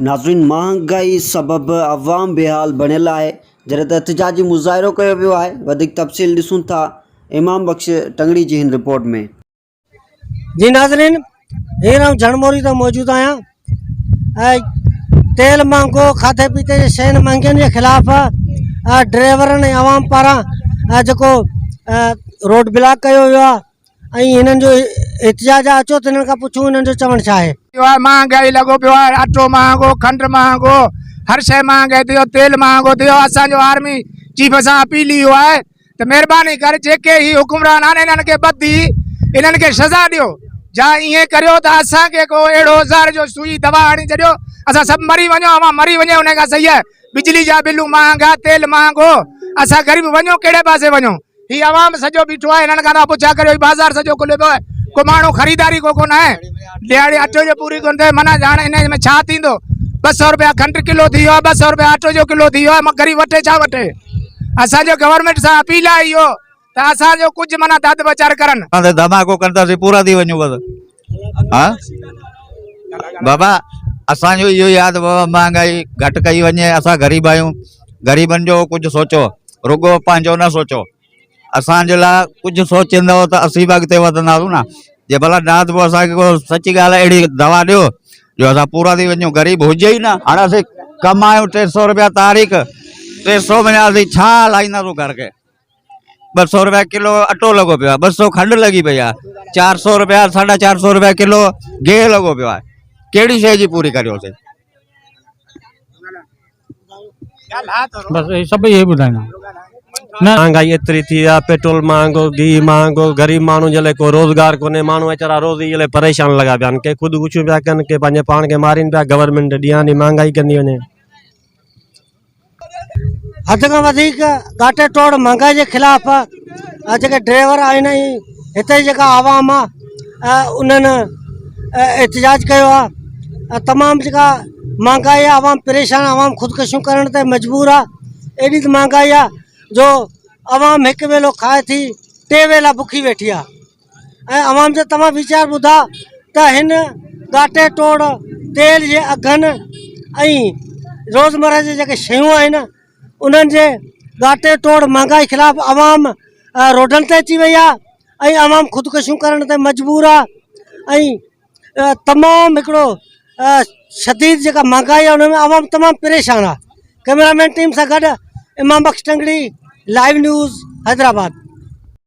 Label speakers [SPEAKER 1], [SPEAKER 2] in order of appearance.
[SPEAKER 1] नाज़रीन, महंगाई सबब अवाम बेहाल बनियल है, जॾहिं त एहतिजाजी मुज़ाहिरो कयो वियो आहे। वधीक तफ़सील ॾिसूं था इमाम बख्श टंगड़ी जी हिन रिपोर्ट में।
[SPEAKER 2] जी नाज़रीन, हींअर आउं झणमोरी तो मौजूद आहियां। तेल महंगो, खाधे पीते जे शयुनि महांगियुनि जे ख़िलाफ़ ड्राइवरनि ऐं आवाम पारां जेको रोड ब्लॉक कयो वियो आहे ऐं हिननि जो एहतिजाज आहे। अचो त हिननि खां पुछूं हिननि जो चवणु छा आहे।
[SPEAKER 3] महंगाई लॻो पियो आहे, अटो महांगो, खंड महांगो, हर शइ महांगाई थियो, तेल महांगो थियो। असांजो आर्मी चीफ सां अपील इहो आहे त महिरबानी करे जेके ही हुकुमरान आहिनि इन्हनि खे ॿधी इन्हनि खे सज़ा ॾियो। जा ईअं करियो त असांखे को अहिड़ो हज़ार जो सुई दवा हणी छॾियो, असां सभु मरी वञो, अवां मरी वञे। उन खां सही आहे बिजली जा बिलूं महांगा, तेल महांगो, असां ग़रीब वञो कहिड़े पासे वञो। ही अवाम सॼो बीठो आहे, हिननि खां पुछा करियो। बाज़ार सॼो खुलियो पियो आहे, को माण्हू ख़रीदारी को कोन आहे। दिहाड़ी अटो जो पूरी कोन थिए, माना हाणे हिन में छा थींदो। 200 रुपया खंड किलो थी वियो आहे, 200 रुपया अटो जो किलो थी वियो आहे। ग़रीब वठे छा वठे। असांजो गवर्नमेंट सां अपील आहे इहो त असांजो कुझु माना दाद बचार करनि।
[SPEAKER 4] धमाको कंदासीं पूरा थी वञूं बस। हाँ बाबा, असांजो इहो यादि बाबा, महंगाई घटि कई वञे। असां ग़रीब आहियूं, ग़रीबनि जो कुझु सोचो, रुगो पंहिंजो न सोचो। असांजे लाइ कुझु सोचींदव त असीं बि अॻिते वधंदासीं न। जे भला न पोइ असांखे को सची ॻाल्हि आहे, अहिड़ी दवा ॾियो जो असां पूरा थी वञूं। ग़रीब हुजे ई न। हाणे असीं कमायूं 300 रुपया तारीख़, 300 में असीं छा हलाईंदासीं घर खे। 200 रुपया किलो अटो लॻो पियो आहे, 200 खंड लॻी पई आहे, 400 रुपया 450 रुपया किलो गेहूं लॻो पियो आहे। कहिड़ी शइ जी पूरी करियोसीं।
[SPEAKER 5] बस सब ये ॿुधाइणो न। महंगाई एतिरी थी आहे, पेट्रोल महंगो, घी महंगो, ग़रीब माण्हू जे लाइ को रोज़गार कोन्हे। माण्हू वीचारा रोज़ इहे परेशान लॻा पिया आहिनि। के ख़ुदिकुशियूं पिया कनि, के पंहिंजे पाण खे मारीनि पिया। गवर्नमेंट ॾींहं ॾींहुं महंगाई कंदी वञे।
[SPEAKER 2] हद खां वधीक घाटे तोड़ महंगाई जे ख़िलाफ़ जेके ड्राइवर आहिनि ऐं हिते जेका आवाम आहे उन्हनि एहतिजाज कयो आहे। तमामु जेका महंगाई आहे, आवाम परेशान, आवाम ख़ुदकुशियूं करण ते मजबूर आहे। एॾी त महंगाई आहे जो आवाम हिकु वेलो खाए थी 3 वेला बुखी वेठी आहे। ऐं आवाम जो तव्हां वीचार ॿुधा त हिन घाटे तोड़ तेल जे अघनि ऐं रोज़मर्रा जी जेके शयूं आहिनि उन्हनि जे घाटे तोड़ महंगाई ख़िलाफ़ आवाम रोडनि ते अची वई आहे ऐं आवाम ख़ुदकुशियूं करण ते मजबूर आहे। ऐं तमामु हिकिड़ो शदीद जेका महंगाई आहे उन में आवाम तमामु परेशान आहे। कैमरामैन टीम सां गॾु इमाम बख्श टंगड़ी, लाइव न्यूज़, हैदराबाद।